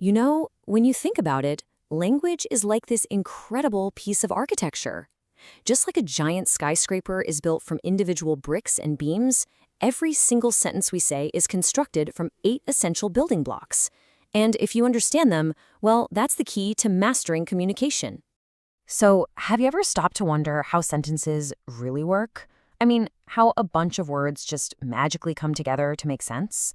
You know, when you think about it, language is like this incredible piece of architecture. Just like a giant skyscraper is built from individual bricks and beams, every single sentence we say is constructed from 8 essential building blocks. And if you understand them, well, that's the key to mastering communication. So, have you ever stopped to wonder how sentences really work? I mean, how a bunch of words just magically come together to make sense?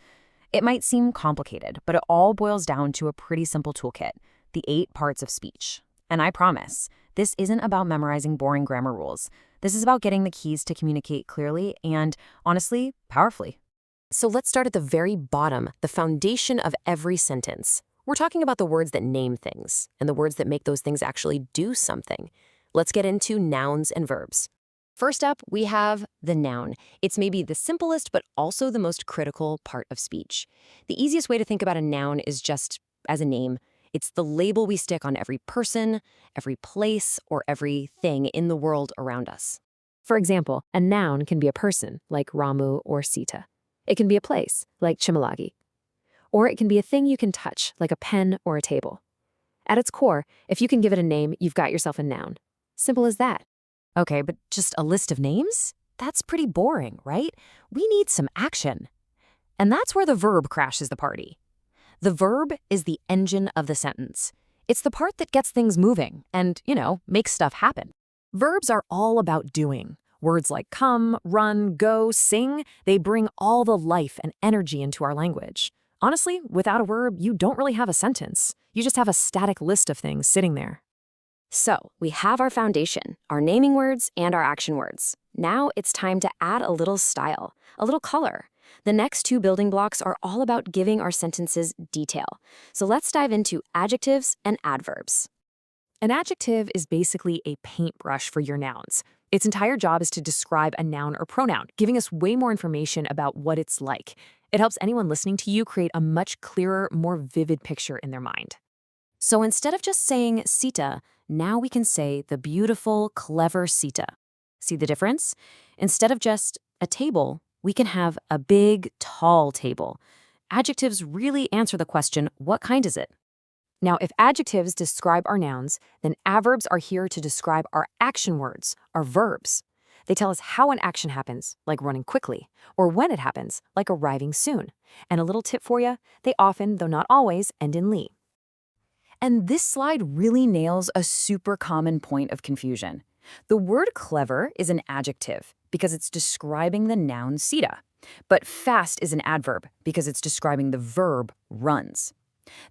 It might seem complicated, but it all boils down to a pretty simple toolkit, the 8 parts of speech. And I promise, this isn't about memorizing boring grammar rules. This is about getting the keys to communicate clearly and, honestly, powerfully. So let's start at the very bottom, the foundation of every sentence. We're talking about the words that name things and the words that make those things actually do something. Let's get into nouns and verbs. First up, we have the noun. It's maybe the simplest but also the most critical part of speech. The easiest way to think about a noun is just as a name. It's the label we stick on every person, every place, or everything in the world around us. For example, a noun can be a person, like Ramu or Sita. It can be a place, like Chimilagi. Or it can be a thing you can touch, like a pen or a table. At its core, if you can give it a name, you've got yourself a noun. Simple as that. Okay, but just a list of names? That's pretty boring, right? We need some action. And that's where the verb crashes the party. The verb is the engine of the sentence. It's the part that gets things moving and, makes stuff happen. Verbs are all about doing. Words like come, run, go, sing, they bring all the life and energy into our language. Honestly, without a verb, you don't really have a sentence. You just have a static list of things sitting there. So, we have our foundation, our naming words, and our action words. Now it's time to add a little style, a little color. The next 2 building blocks are all about giving our sentences detail. So let's dive into adjectives and adverbs. An adjective is basically a paintbrush for your nouns. Its entire job is to describe a noun or pronoun, giving us way more information about what it's like. It helps anyone listening to you create a much clearer, more vivid picture in their mind. So instead of just saying Sita, now we can say the beautiful, clever Sita. See the difference? Instead of just a table, we can have a big, tall table. Adjectives really answer the question, what kind is it? Now, if adjectives describe our nouns, then adverbs are here to describe our action words, our verbs. They tell us how an action happens, like running quickly, or when it happens, like arriving soon. And a little tip for you, they often, though not always, end in "ly." And this slide really nails a super common point of confusion. The word clever is an adjective because it's describing the noun Sita, but fast is an adverb because it's describing the verb runs.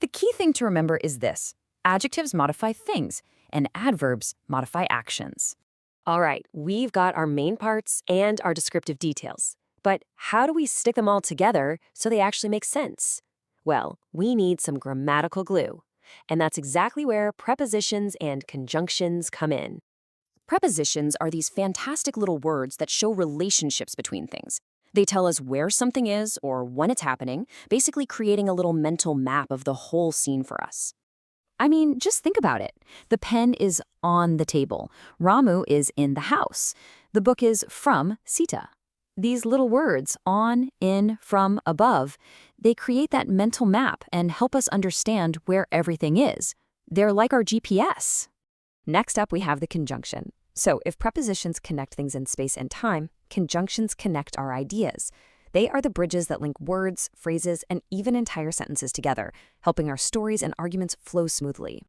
The key thing to remember is this: adjectives modify things, and adverbs modify actions. All right, we've got our main parts and our descriptive details. But how do we stick them all together so they actually make sense? Well, we need some grammatical glue. And that's exactly where prepositions and conjunctions come in. Prepositions are these fantastic little words that show relationships between things. They tell us where something is or when it's happening, basically creating a little mental map of the whole scene for us. I mean, just think about it. The pen is on the table. Ramu is in the house. The book is from Sita. These little words, on, in, from, above, they create that mental map and help us understand where everything is. They're like our GPS. Next up, we have the conjunction. So if prepositions connect things in space and time, conjunctions connect our ideas. They are the bridges that link words, phrases, and even entire sentences together, helping our stories and arguments flow smoothly.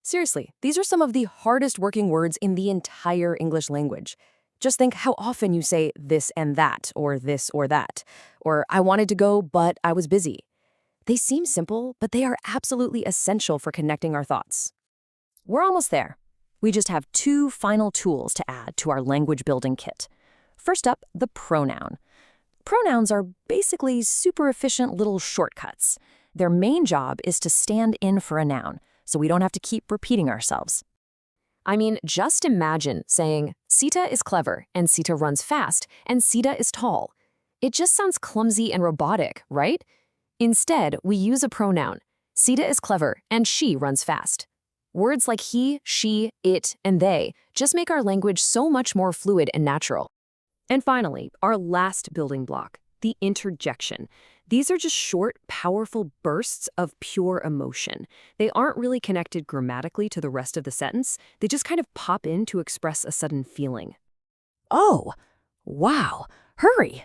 Seriously, these are some of the hardest working words in the entire English language. Just think how often you say this and that, or this or that, or I wanted to go, but I was busy. They seem simple, but they are absolutely essential for connecting our thoughts. We're almost there. We just have 2 final tools to add to our language building kit. First up, the pronoun. Pronouns are basically super efficient little shortcuts. Their main job is to stand in for a noun, so we don't have to keep repeating ourselves. I mean, just imagine saying, Sita is clever, and Sita runs fast, and Sita is tall. It just sounds clumsy and robotic, right? Instead, we use a pronoun. Sita is clever, and she runs fast. Words like he, she, it, and they just make our language so much more fluid and natural. And finally, our last building block, the interjection. These are just short, powerful bursts of pure emotion. They aren't really connected grammatically to the rest of the sentence. They just kind of pop in to express a sudden feeling. Oh, wow, hurry!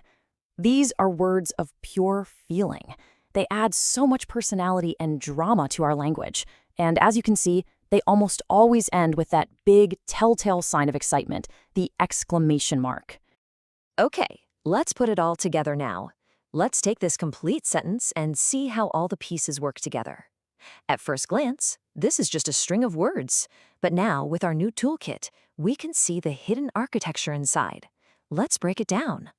These are words of pure feeling. They add so much personality and drama to our language. And as you can see, they almost always end with that big telltale sign of excitement, the exclamation mark. Okay, let's put it all together now. Let's take this complete sentence and see how all the pieces work together. At first glance, this is just a string of words. But now, with our new toolkit, we can see the hidden architecture inside. Let's break it down.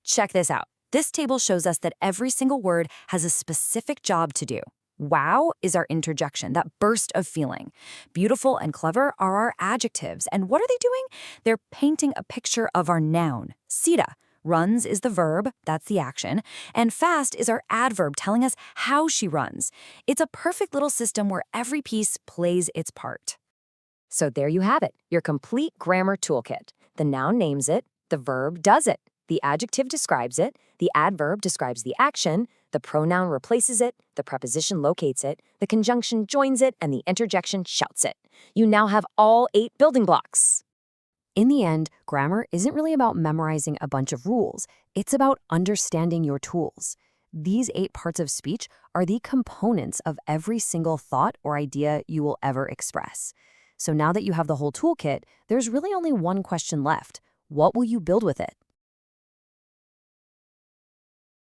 Check this out. This table shows us that every single word has a specific job to do. Wow is our interjection, that burst of feeling. Beautiful and clever are our adjectives. And what are they doing? They're painting a picture of our noun, Sita. Runs is the verb, that's the action, and fast is our adverb telling us how she runs. It's a perfect little system where every piece plays its part. So there you have it, your complete grammar toolkit. The noun names it, the verb does it, the adjective describes it, the adverb describes the action, the pronoun replaces it, the preposition locates it, the conjunction joins it, and the interjection shouts it. You now have all 8 building blocks. In the end, grammar isn't really about memorizing a bunch of rules. It's about understanding your tools. These 8 parts of speech are the components of every single thought or idea you will ever express. So now that you have the whole toolkit, there's really only one question left. What will you build with it?